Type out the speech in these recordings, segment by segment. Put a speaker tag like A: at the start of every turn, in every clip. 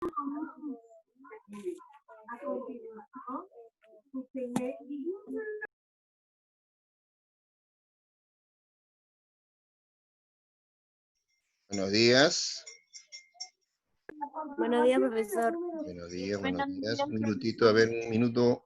A: Buenos días.
B: Buenos días, profesor.
A: Buenos días, buenos días. Un minutito, a ver, un minuto.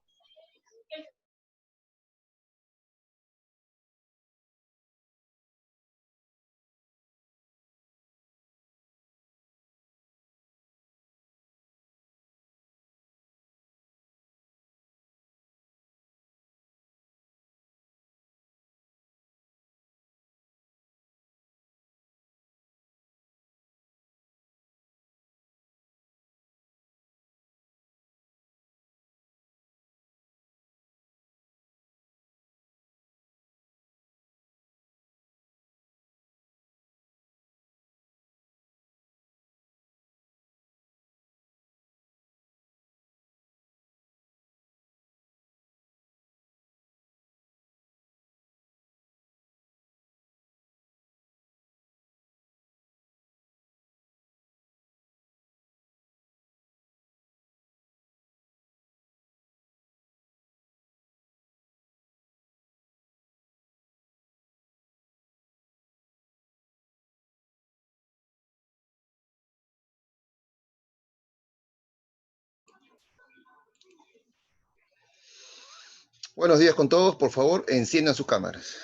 A: Buenos días con todos, por favor, enciendan sus cámaras.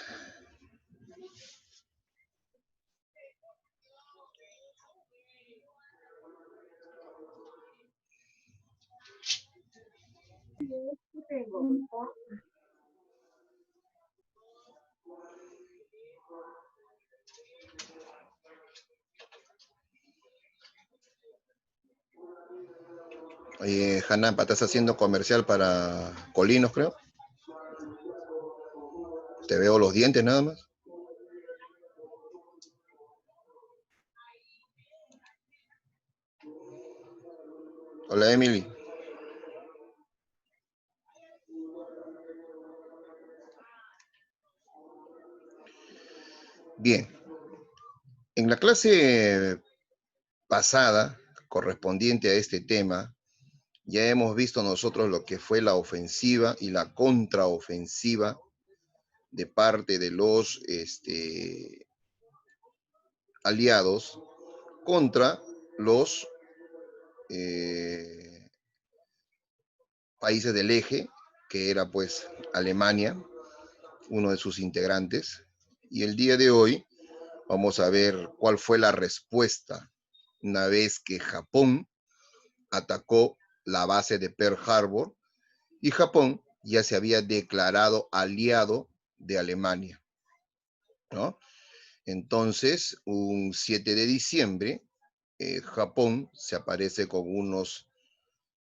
A: Oye, Hanampa, ¿estás haciendo comercial para Colinos, creo? Te veo los dientes nada más. Hola, Emily. Bien. En la clase pasada, correspondiente a este tema, ya hemos visto nosotros lo que fue la ofensiva y la contraofensiva de parte de los aliados contra los países del eje, que era pues Alemania, uno de sus integrantes. Y el día de hoy vamos a ver cuál fue la respuesta una vez que Japón atacó la base de Pearl Harbor y Japón ya se había declarado aliado de Alemania, ¿no? Entonces, un 7 de diciembre, Japón se aparece con unos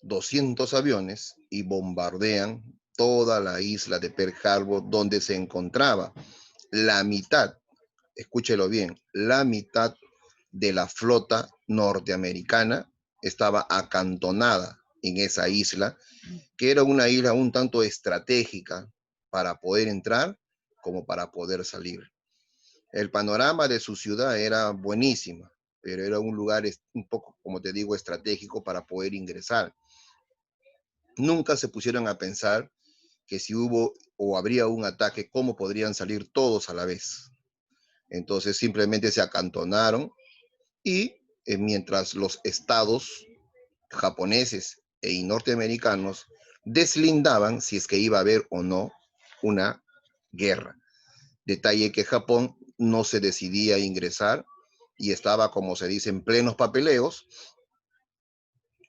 A: 200 aviones y bombardean toda la isla de Pearl Harbor, donde se encontraba la mitad, escúchelo bien, la mitad de la flota norteamericana estaba acantonada en esa isla, que era una isla un tanto estratégica para poder entrar como para poder salir. El panorama de su ciudad era buenísima, pero era un lugar un poco, como te digo, estratégico para poder ingresar. Nunca se pusieron a pensar que si hubo o habría un ataque, cómo podrían salir todos a la vez. Entonces simplemente se acantonaron y mientras los estados japoneses y norteamericanos deslindaban si es que iba a haber o no una guerra. Detalle que Japón no se decidía a ingresar y estaba, como se dice, en plenos papeleos,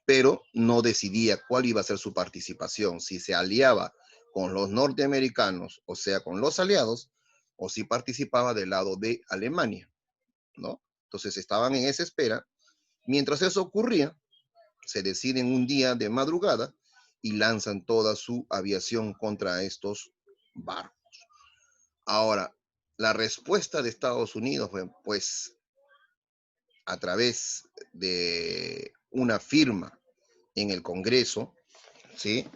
A: pero no decidía cuál iba a ser su participación, si se aliaba con los norteamericanos, o sea, con los aliados, o si participaba del lado de Alemania, ¿no? Entonces estaban en esa espera. Mientras eso ocurría, se deciden un día de madrugada y lanzan toda su aviación contra estos barcos. Ahora, la respuesta de Estados Unidos fue, pues, a través de una firma en el Congreso, ¿sí?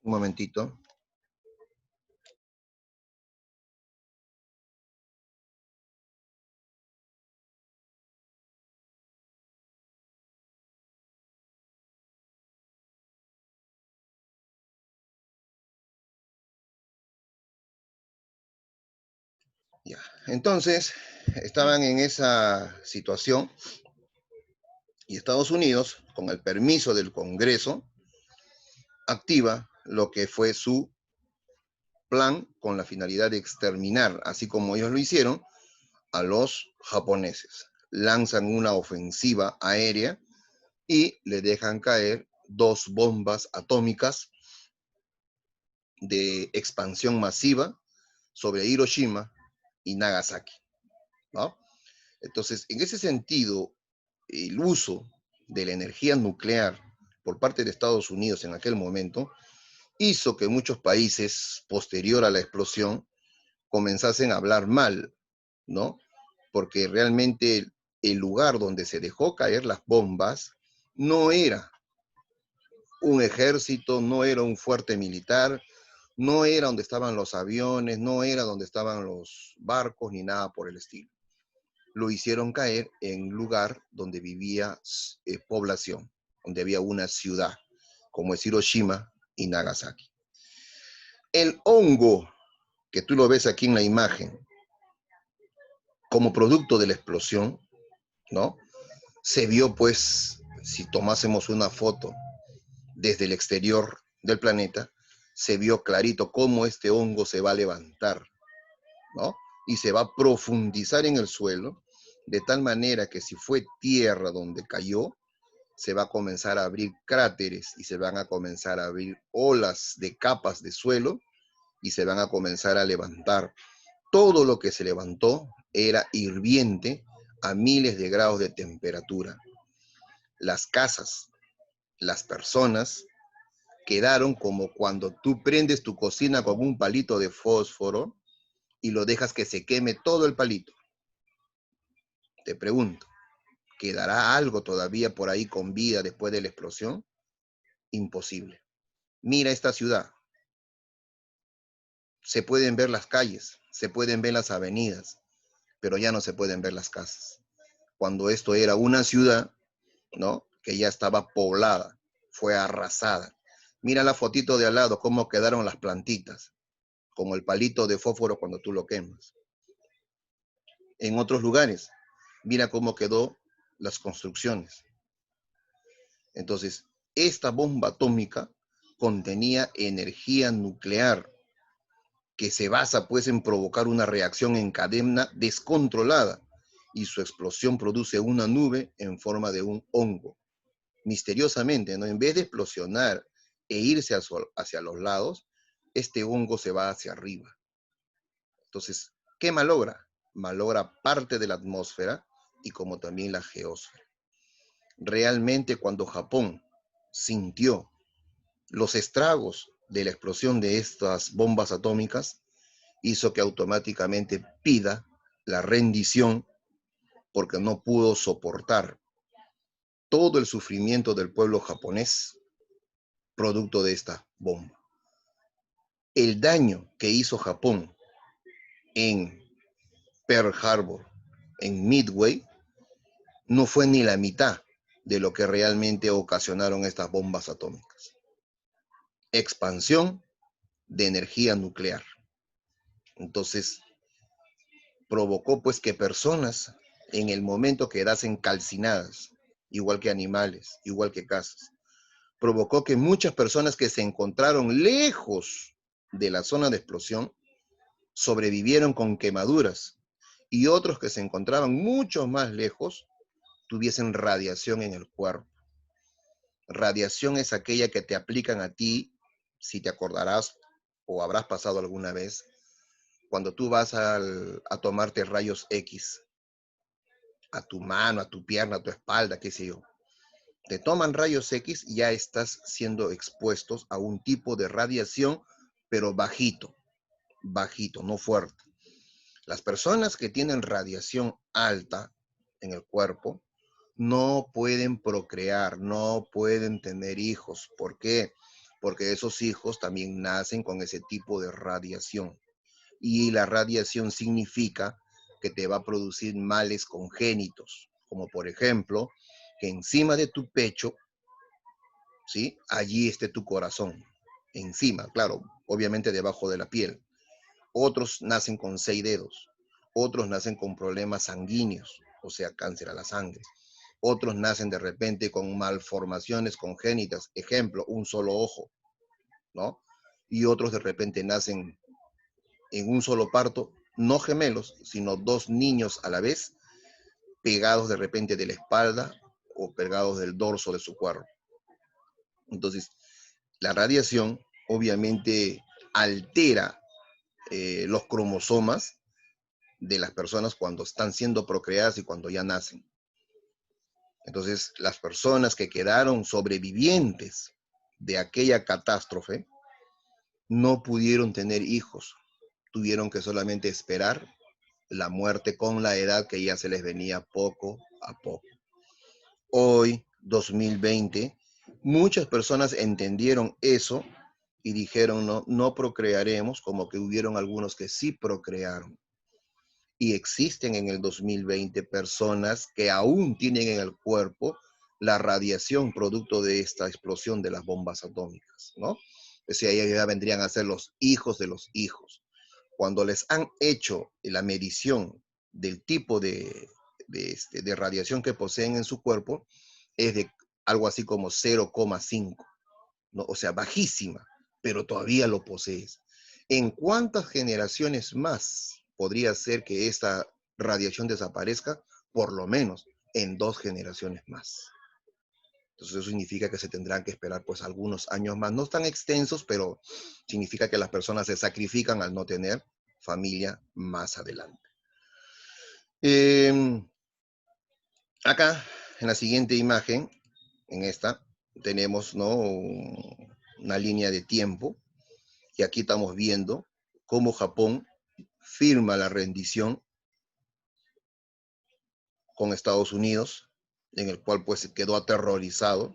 A: Un momentito. Entonces, estaban en esa situación y Estados Unidos, con el permiso del Congreso, activa lo que fue su plan con la finalidad de exterminar, así como ellos lo hicieron, a los japoneses. Lanzan una ofensiva aérea y le dejan caer 2 bombas atómicas de expansión masiva sobre Hiroshima y Nagasaki, ¿no? Entonces, en ese sentido, el uso de la energía nuclear por parte de Estados Unidos en aquel momento hizo que muchos países, posterior a la explosión, comenzasen a hablar mal, ¿no? Porque realmente el lugar donde se dejó caer las bombas no era un ejército, no era un fuerte militar, no era donde estaban los aviones, no era donde estaban los barcos, ni nada por el estilo. Lo hicieron caer en un lugar donde vivía población, donde había una ciudad, como es Hiroshima y Nagasaki. El hongo, que tú lo ves aquí en la imagen, como producto de la explosión, ¿no? Se vio, pues, si tomásemos una foto desde el exterior del planeta, se vio clarito cómo este hongo se va a levantar, ¿no? Y se va a profundizar en el suelo, de tal manera que si fue tierra donde cayó, se va a comenzar a abrir cráteres y se van a comenzar a abrir olas de capas de suelo y se van a comenzar a levantar. Todo lo que se levantó era hirviente a miles de grados de temperatura. Las casas, las personas quedaron como cuando tú prendes tu cocina con un palito de fósforo y lo dejas que se queme todo el palito. Te pregunto, ¿quedará algo todavía por ahí con vida después de la explosión? Imposible. Mira esta ciudad. Se pueden ver las calles, se pueden ver las avenidas, pero ya no se pueden ver las casas. Cuando esto era una ciudad, ¿no? Que ya estaba poblada, fue arrasada. Mira la fotito de al lado, cómo quedaron las plantitas, como el palito de fósforo cuando tú lo quemas. En otros lugares, mira cómo quedó las construcciones. Entonces, esta bomba atómica contenía energía nuclear que se basa pues en provocar una reacción en cadena descontrolada y su explosión produce una nube en forma de un hongo. Misteriosamente, ¿no? En vez de explosionar e irse hacia los lados, este hongo se va hacia arriba. Entonces, ¿qué malogra? Malogra parte de la atmósfera y como también la geósfera. Realmente cuando Japón sintió los estragos de la explosión de estas bombas atómicas, hizo que automáticamente pida la rendición porque no pudo soportar todo el sufrimiento del pueblo japonés producto de esta bomba. El daño que hizo Japón en Pearl Harbor, en Midway, no fue ni la mitad de lo que realmente ocasionaron estas bombas atómicas. Expansión de energía nuclear. Entonces, provocó pues que personas en el momento quedasen calcinadas, igual que animales, igual que casas. Provocó que muchas personas que se encontraron lejos de la zona de explosión sobrevivieron con quemaduras y otros que se encontraban mucho más lejos tuviesen radiación en el cuerpo. Radiación es aquella que te aplican a ti, si te acordarás o habrás pasado alguna vez, cuando tú vas a tomarte rayos X, a tu mano, a tu pierna, a tu espalda, qué sé yo. Te toman rayos X y ya estás siendo expuestos a un tipo de radiación, pero bajito, bajito, no fuerte. Las personas que tienen radiación alta en el cuerpo no pueden procrear, no pueden tener hijos. ¿Por qué? Porque esos hijos también nacen con ese tipo de radiación. Y la radiación significa que te va a producir males congénitos, como por ejemplo, que encima de tu pecho, ¿sí? Allí esté tu corazón, encima, claro, obviamente debajo de la piel. Otros nacen con 6 dedos, otros nacen con problemas sanguíneos, o sea, cáncer a la sangre. Otros nacen de repente con malformaciones congénitas, ejemplo, un solo ojo, ¿no? Y otros de repente nacen en un solo parto, no gemelos, sino dos niños a la vez, pegados de repente de la espalda o pegados del dorso de su cuerpo. Entonces, la radiación obviamente altera los cromosomas de las personas cuando están siendo procreadas y cuando ya nacen. Entonces, las personas que quedaron sobrevivientes de aquella catástrofe no pudieron tener hijos, tuvieron que solamente esperar la muerte con la edad que ya se les venía poco a poco. Hoy, 2020, muchas personas entendieron eso y dijeron no, no procrearemos, como que hubieron algunos que sí procrearon. Y existen en el 2020 personas que aún tienen en el cuerpo la radiación producto de esta explosión de las bombas atómicas, ¿no? O sea, ellos ya vendrían a ser los hijos de los hijos. Cuando les han hecho la medición del tipo de radiación que poseen en su cuerpo, es de algo así como 0,5, ¿no? O sea, bajísima, pero todavía lo posees. ¿En cuántas generaciones más podría ser que esta radiación desaparezca? Por lo menos en 2 generaciones más. Entonces eso significa que se tendrán que esperar pues algunos años más, no tan extensos, pero significa que las personas se sacrifican al no tener familia más adelante. Acá, en la siguiente imagen, en esta, tenemos, ¿no?, una línea de tiempo, y aquí estamos viendo cómo Japón firma la rendición con Estados Unidos, en el cual pues quedó aterrorizado.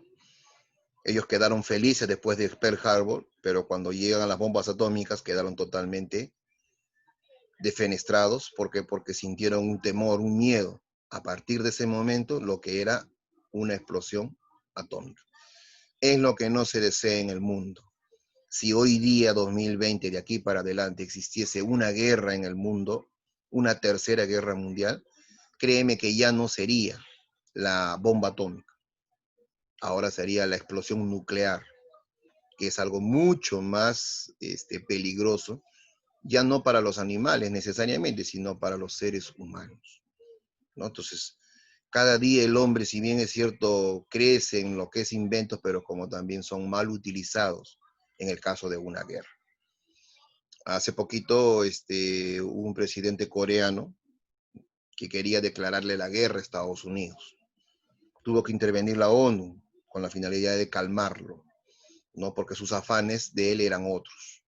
A: Ellos quedaron felices después de Pearl Harbor, pero cuando llegan las bombas atómicas quedaron totalmente defenestrados. ¿Por qué? Porque sintieron un temor, un miedo, a partir de ese momento, lo que era una explosión atómica. Es lo que no se desea en el mundo. Si hoy día, 2020, de aquí para adelante, existiese una guerra en el mundo, una tercera guerra mundial, créeme que ya no sería la bomba atómica. Ahora sería la explosión nuclear, que es algo mucho más peligroso, ya no para los animales necesariamente, sino para los seres humanos, ¿no? Entonces, cada día el hombre, si bien es cierto, crece en lo que es inventos, pero como también son mal utilizados en el caso de una guerra. Hace poquito hubo un presidente coreano que quería declararle la guerra a Estados Unidos. Tuvo que intervenir la ONU con la finalidad de calmarlo, ¿no? Porque sus afanes de él eran otros.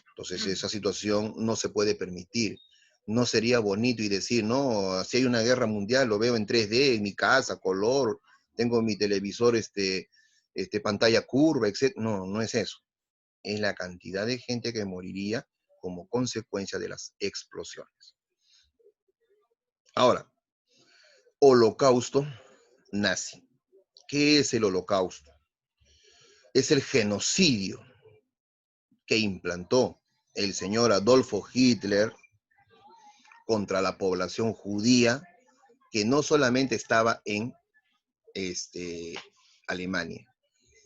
A: Entonces esa situación no se puede permitir. No sería bonito y decir, no, si hay una guerra mundial, lo veo en 3D, en mi casa, color, tengo mi televisor, pantalla curva, etc. No, no es eso. Es la cantidad de gente que moriría como consecuencia de las explosiones. Ahora, holocausto nazi. ¿Qué es el holocausto? Es el genocidio que implantó el señor Adolfo Hitler contra la población judía, que no solamente estaba en Alemania,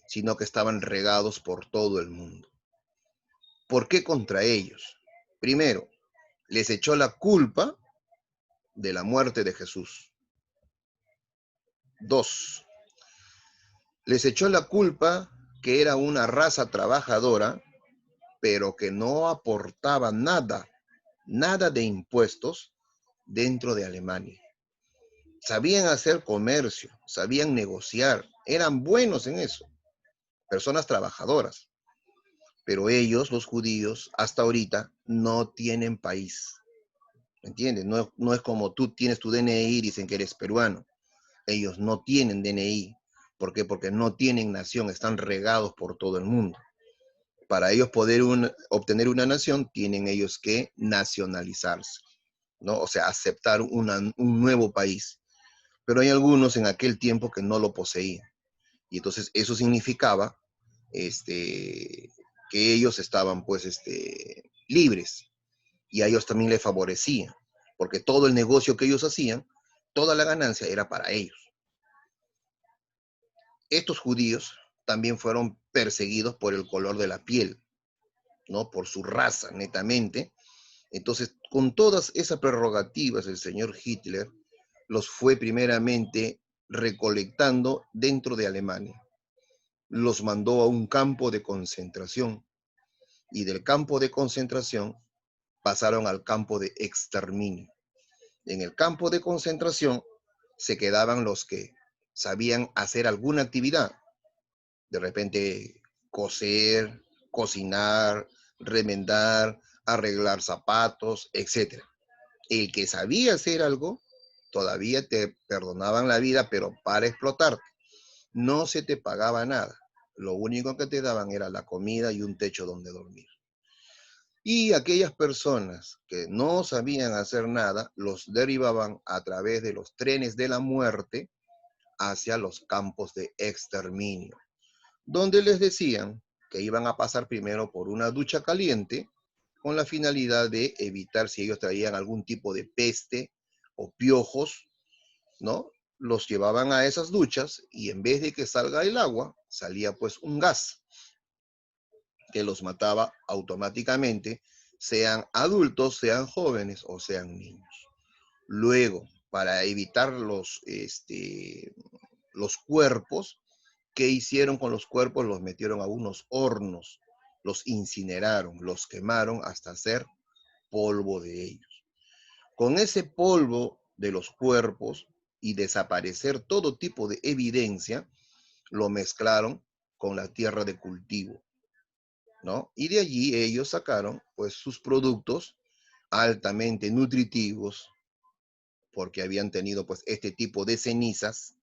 A: sino que estaban regados por todo el mundo. ¿Por qué contra ellos? Primero, les echó la culpa de la muerte de Jesús. 2, les echó la culpa que era una raza trabajadora, pero que no aportaba nada, nada de impuestos dentro de Alemania. Sabían hacer comercio, sabían negociar, eran buenos en eso, personas trabajadoras. Pero ellos, los judíos, hasta ahorita no tienen país. ¿Me entiendes? No es como tú tienes tu DNI y dicen que eres peruano. Ellos no tienen DNI. ¿Por qué? Porque no tienen nación, están regados por todo el mundo. Para ellos poder obtener una nación, tienen ellos que nacionalizarse, ¿no? O sea, aceptar un nuevo país. Pero hay algunos en aquel tiempo que no lo poseían. Y entonces eso significaba que ellos estaban pues libres y a ellos también les favorecía. porque todo el negocio que ellos hacían, toda la ganancia era para ellos. Estos judíos también fueron perseguidos por el color de la piel, ¿no? Por su raza, netamente. Entonces, con todas esas prerrogativas, el señor Hitler los fue primeramente recolectando dentro de Alemania. Los mandó a un campo de concentración y del campo de concentración pasaron al campo de exterminio. En el campo de concentración se quedaban los que sabían hacer alguna actividad, de repente coser, cocinar, remendar, arreglar zapatos, etc. El que sabía hacer algo, todavía te perdonaban la vida, pero para explotar, no se te pagaba nada. Lo único que te daban era la comida y un techo donde dormir. Y aquellas personas que no sabían hacer nada, los derivaban a través de los trenes de la muerte hacia los campos de exterminio, donde les decían que iban a pasar primero por una ducha caliente con la finalidad de evitar si ellos traían algún tipo de peste o piojos, ¿no? Los llevaban a esas duchas y en vez de que salga el agua, salía pues un gas que los mataba automáticamente, sean adultos, sean jóvenes o sean niños. Luego, para evitar los cuerpos, ¿qué hicieron con los cuerpos? Los metieron a unos hornos, los incineraron, los quemaron hasta hacer polvo de ellos. Con ese polvo de los cuerpos y desaparecer todo tipo de evidencia, lo mezclaron con la tierra de cultivo, ¿no? Y de allí ellos sacaron pues sus productos altamente nutritivos porque habían tenido pues este tipo de cenizas,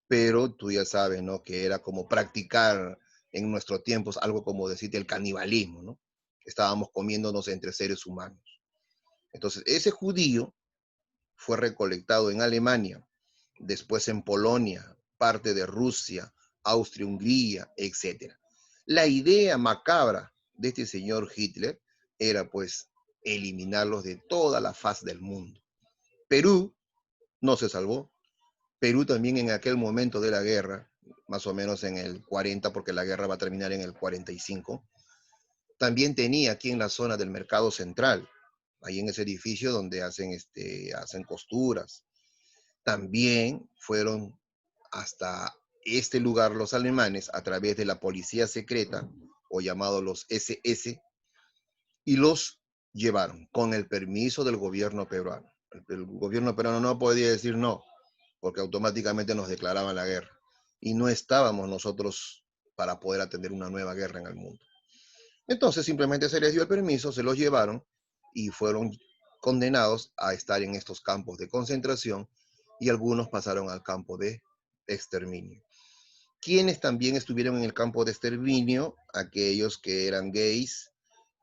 A: pero tú ya sabes, ¿no? Que era como practicar en nuestros tiempos algo como decirte el canibalismo, ¿no? Estábamos comiéndonos entre seres humanos. Entonces, ese judío fue recolectado en Alemania, después en Polonia, parte de Rusia, Austria-Hungría, etc. La idea macabra de este señor Hitler era pues eliminarlos de toda la faz del mundo. Perú no se salvó. Perú también en aquel momento de la guerra, más o menos en el 40, porque la guerra va a terminar en el 45, también tenía aquí en la zona del Mercado Central, ahí en ese edificio donde hacen costuras. También fueron hasta este lugar los alemanes a través de la policía secreta, o llamados los SS, y los llevaron con el permiso del gobierno peruano. El gobierno peruano no podía decir no, porque automáticamente nos declaraban la guerra. Y no estábamos nosotros para poder atender una nueva guerra en el mundo. Entonces simplemente se les dio el permiso, se los llevaron y fueron condenados a estar en estos campos de concentración y algunos pasaron al campo de exterminio. Quienes también estuvieron en el campo de exterminio, aquellos que eran gays,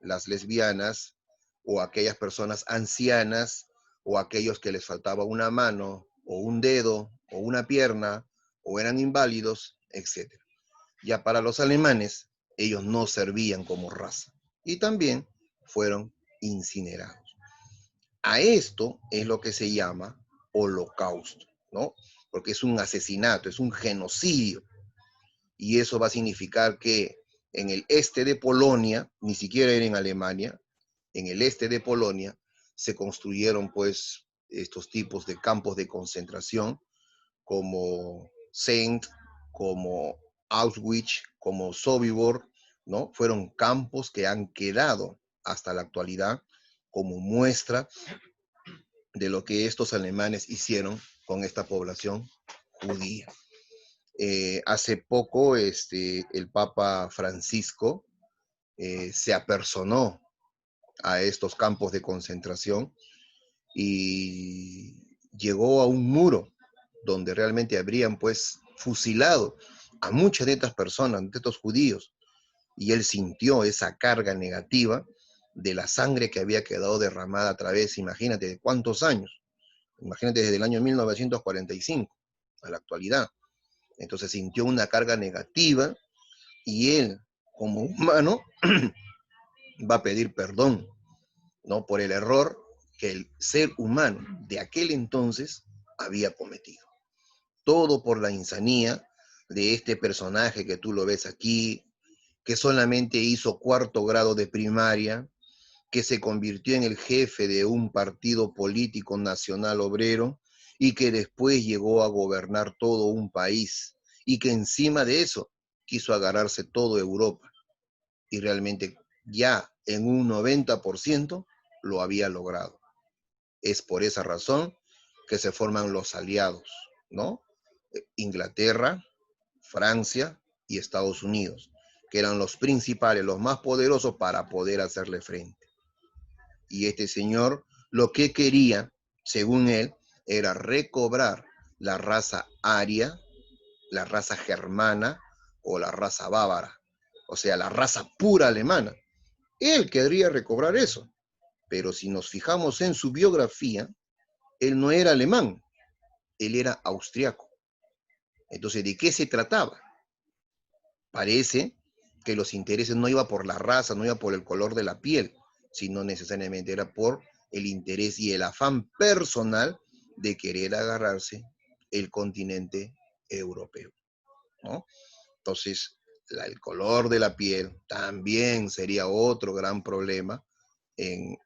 A: las lesbianas o aquellas personas ancianas o aquellos que les faltaba una mano o un dedo o una pierna o eran inválidos, etc. Ya para los alemanes, ellos no servían como raza y también fueron incinerados. A esto es lo que se llama holocausto, ¿no? Porque es un asesinato, es un genocidio. Y eso va a significar que en el este de Polonia, ni siquiera era en Alemania, en el este de Polonia se construyeron pues estos tipos de campos de concentración como Saint, como Auschwitz, como Sobibor, ¿no? Fueron campos que han quedado hasta la actualidad como muestra de lo que estos alemanes hicieron con esta población judía. Hace poco el Papa Francisco se apersonó a estos campos de concentración y llegó a un muro donde realmente habrían pues fusilado a muchas de estas personas, de estos judíos, y él sintió esa carga negativa de la sangre que había quedado derramada a través, imagínate, de cuántos años, imagínate desde el año 1945 a la actualidad. Entonces sintió una carga negativa y él, como humano, va a pedir perdón, ¿no? Por el error que el ser humano de aquel entonces había cometido. Todo por la insanía de este personaje que tú lo ves aquí, que solamente hizo cuarto grado de primaria, que se convirtió en el jefe de un partido político nacional obrero y que después llegó a gobernar todo un país y que encima de eso quiso agarrarse toda Europa y realmente ya en un 90% lo había logrado. Es por esa razón que se forman los aliados, ¿no? Inglaterra, Francia y Estados Unidos, que eran los principales, los más poderosos para poder hacerle frente. Y este señor lo que quería, según él, era recobrar la raza aria, la raza germana o la raza bávara, o sea, la raza pura alemana. Él querría recobrar eso, pero si nos fijamos en su biografía, él no era alemán, él era austriaco. Entonces, ¿de qué se trataba? Parece que los intereses no iba por la raza, no iba por el color de la piel, sino necesariamente era por el interés y el afán personal de querer agarrarse el continente europeo, ¿no? Entonces, el color de la piel también sería otro gran problema en,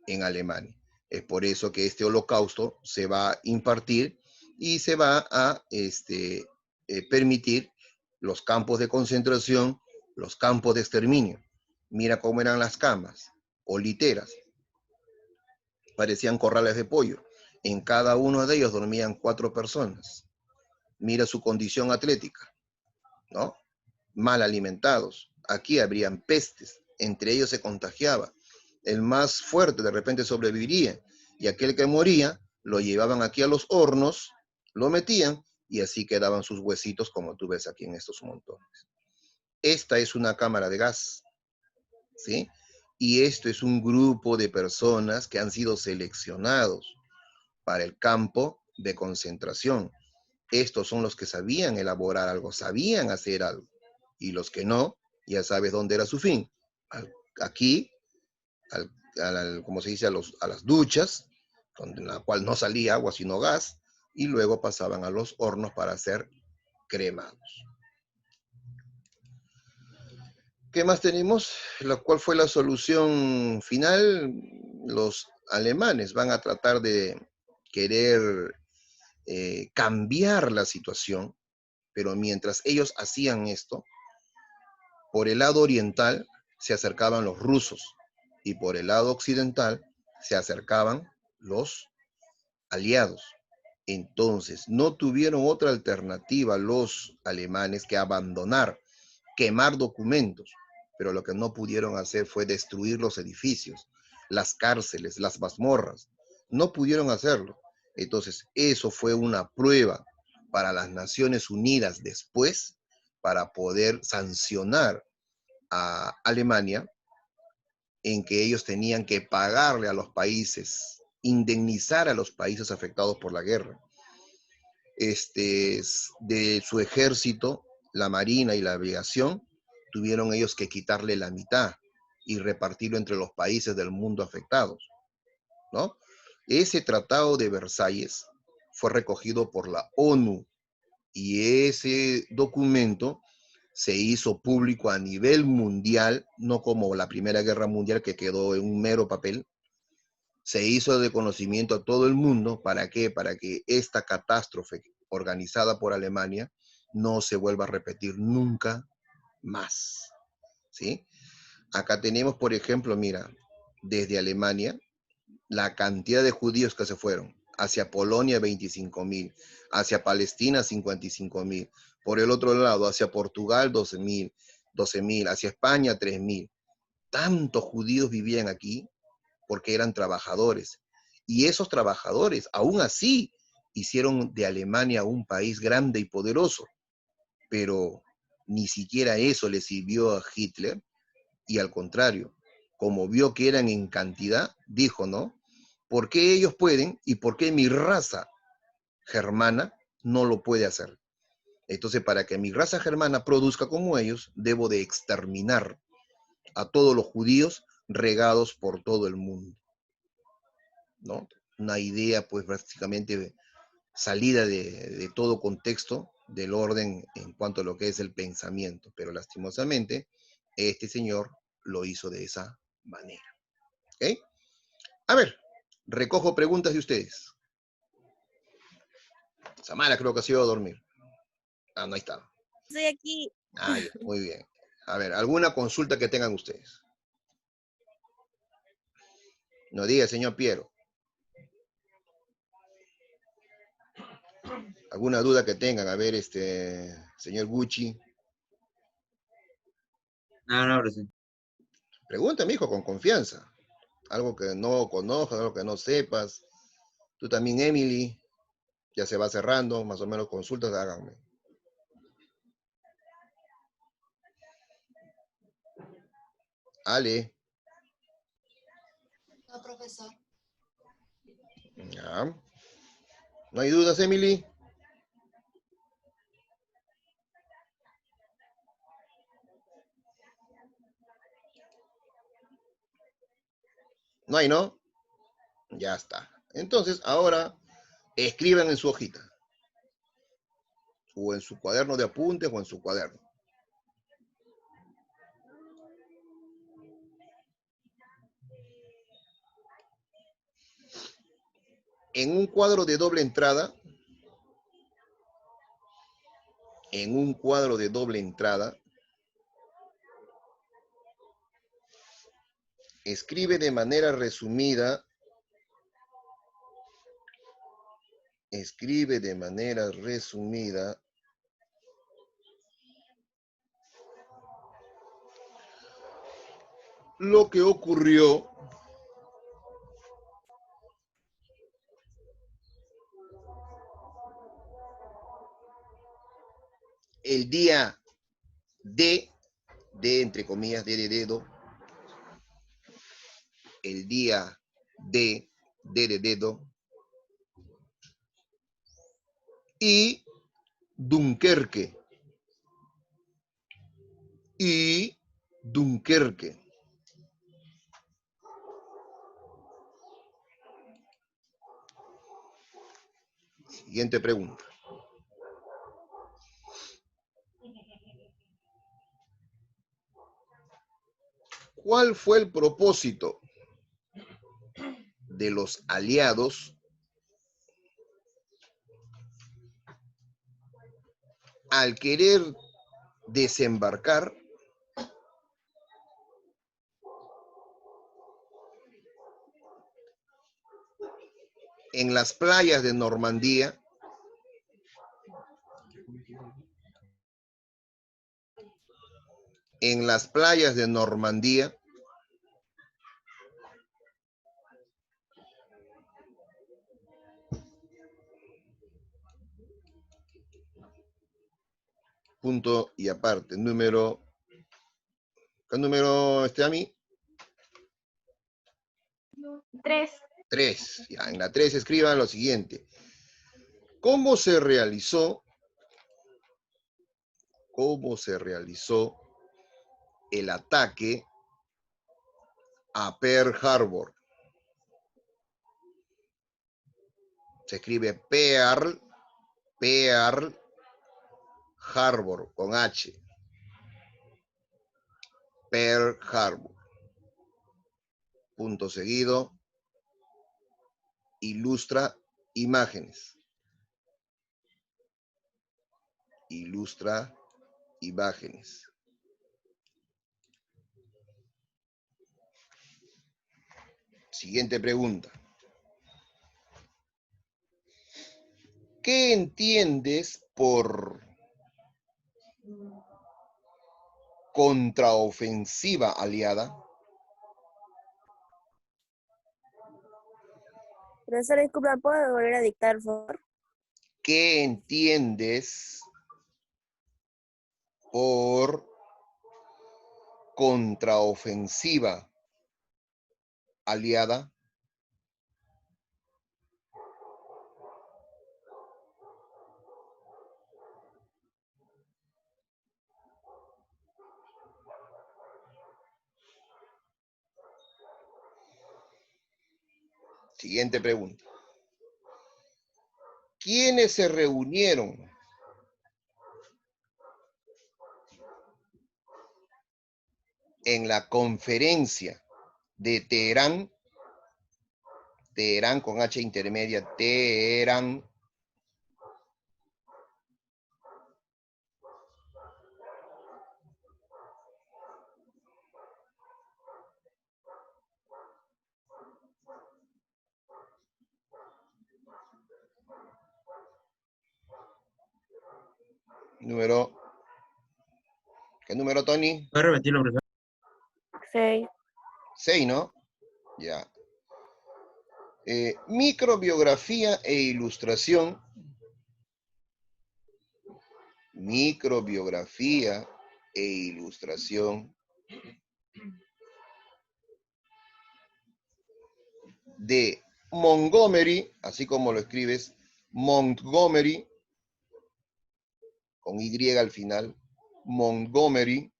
A: en Alemania. Es por eso que este holocausto se va a impartir y se va a permitir los campos de concentración, los campos de exterminio. Mira cómo eran las camas o literas, parecían corrales de pollo. En cada uno de ellos dormían 4 personas. Mira su condición atlética, ¿no? Mal alimentados. Aquí habrían pestes, entre ellos se contagiaba. El más fuerte de repente sobreviviría y aquel que moría lo llevaban aquí a los hornos, lo metían y así quedaban sus huesitos como tú ves aquí en estos montones. Esta es una cámara de gas, ¿sí? Y esto es un grupo de personas que han sido seleccionados para el campo de concentración. Estos son los que sabían elaborar algo, sabían hacer algo. Y los que no, ya sabes dónde era su fin. Aquí, como se dice, a las duchas, donde, en la cual no salía agua sino gas, y luego pasaban a los hornos para ser cremados. ¿Qué más tenemos? ¿Cuál fue la solución final? Los alemanes van a tratar de querer cambiar la situación, pero mientras ellos hacían esto, por el lado oriental se acercaban los rusos y por el lado occidental se acercaban los aliados. Entonces, no tuvieron otra alternativa los alemanes que abandonar, quemar documentos, pero lo que no pudieron hacer fue destruir los edificios, las cárceles, las mazmorras. No pudieron hacerlo. Entonces, eso fue una prueba para las Naciones Unidas después para poder sancionar a Alemania en que ellos tenían que pagarle a los países, indemnizar a los países afectados por la guerra. De su ejército, la marina y la aviación, tuvieron ellos que quitarle la mitad y repartirlo entre los países del mundo afectados, ¿no? Ese tratado de Versalles fue recogido por la ONU y ese documento se hizo público a nivel mundial, no como la Primera Guerra Mundial que quedó en un mero papel. Se hizo de conocimiento a todo el mundo. ¿Para qué? Para que esta catástrofe organizada por Alemania no se vuelva a repetir nunca más, ¿sí? Acá tenemos, por ejemplo, mira, desde Alemania, la cantidad de judíos que se fueron. Hacia Polonia, 25.000. Hacia Palestina, 55.000. Por el otro lado, hacia Portugal, 12.000. 12.000. Hacia España, 3.000. Tantos judíos vivían aquí porque eran trabajadores. Y esos trabajadores, aún así, hicieron de Alemania un país grande y poderoso. Pero ni siquiera eso le sirvió a Hitler. Y al contrario, como vio que eran en cantidad, dijo, ¿no? ¿Por qué ellos pueden y por qué mi raza germana no lo puede hacer? Entonces, para que mi raza germana produzca como ellos, debo de exterminar a todos los judíos regados por todo el mundo. ¿no? Una idea, pues, prácticamente salida de todo contexto del orden en cuanto a lo que es el pensamiento, pero lastimosamente este señor lo hizo de esa manera. ¿Ok? A ver, recojo preguntas de ustedes. Samara creo que se iba a dormir. Ah, no, ahí está.
B: Estoy aquí.
A: Ah, ya, muy bien. A ver, ¿alguna consulta que tengan ustedes? No diga, señor Piero. ¿Alguna duda que tengan? A ver, señor Gucci.
C: No, no, presidente.
A: Pregunta, hijo, con confianza. Algo que no conozcas, algo que no sepas. Tú también, Emily. Ya se va cerrando, más o menos consultas, háganme. Ale.
D: No, profesor.
A: Ya. ¿No hay dudas, Emily? No hay, ¿no? Ya está. Entonces, ahora escriban en su hojita. O en su cuaderno de apuntes o en su cuaderno. En un cuadro de doble entrada, escribe de manera resumida, lo que ocurrió el día de entre comillas, de dedo, el día de dedo, y Dunkerque, Siguiente pregunta. ¿Cuál fue el propósito de los aliados al querer desembarcar en las playas de Normandía punto y aparte, ¿qué número a mí?
B: 3.
A: 3. Ya, en la 3 escriban lo siguiente. ¿Cómo se realizó el ataque a Pearl Harbor? Se escribe Pearl Harbor con H. Pearl Harbor. Punto seguido. Ilustra imágenes. Siguiente pregunta. ¿Qué entiendes por contraofensiva aliada?
B: Profesor, disculpa, ¿puedo volver a dictar, por favor?
A: ¿Qué entiendes por contraofensiva aliada? Siguiente pregunta. ¿Quiénes se reunieron en la conferencia de Teherán? Teherán con H intermedia, Teherán. Número. ¿Qué número, Tony?
C: ¿Puede repetirlo, profesor?
B: 6.
A: 6, ¿no? Ya. Microbiografía e ilustración. Microbiografía e ilustración de Montgomery, así como lo escribes, Montgomery, con Y al final, Montgomery,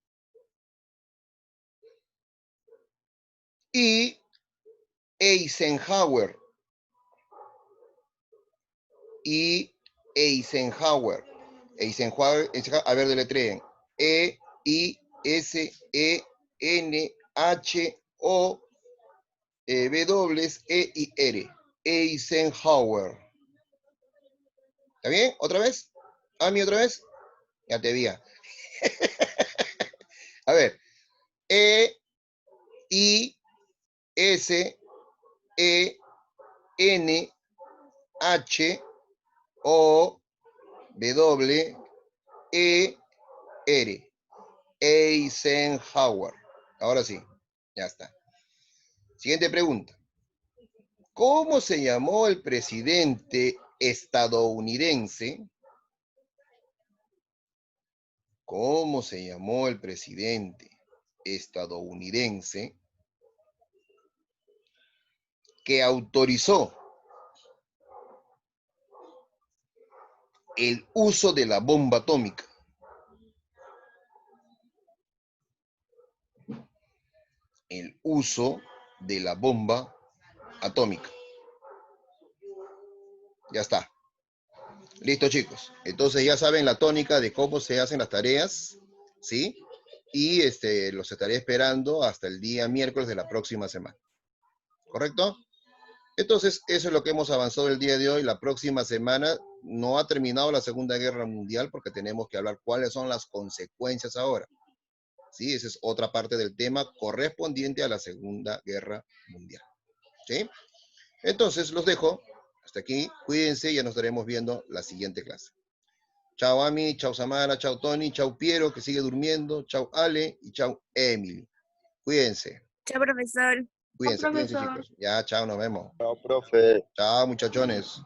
A: y Eisenhower, Eisenhower, a ver, deletreen, Eisenhower, Eisenhower. ¿Está bien? ¿Otra vez? ¿A mí otra vez? Ya te vi. A ver, Eisenhower. Eisenhower. Ahora sí, ya está. Siguiente pregunta. ¿Cómo se llamó el presidente estadounidense? ¿Cómo se llamó el presidente estadounidense que autorizó el uso de la bomba atómica? El uso de la bomba atómica. Ya está. Listo, chicos. Entonces ya saben la tónica de cómo se hacen las tareas, ¿sí? Y los estaré esperando hasta el día miércoles de la próxima semana. ¿Correcto? Entonces, eso es lo que hemos avanzado el día de hoy. La próxima semana no ha terminado la Segunda Guerra Mundial porque tenemos que hablar cuáles son las consecuencias ahora. ¿Sí? Esa es otra parte del tema correspondiente a la Segunda Guerra Mundial. ¿Sí? Entonces, los dejo. Hasta aquí. Cuídense y ya nos estaremos viendo la siguiente clase. Chao Ami, chao Samara, chao Tony, chao Piero, que sigue durmiendo, chao Ale y chao Emily. Cuídense.
B: Chao, profesor.
A: Cuídense, chicos. Ya, chao, nos vemos.
D: Chao, profe.
A: Chao, muchachones.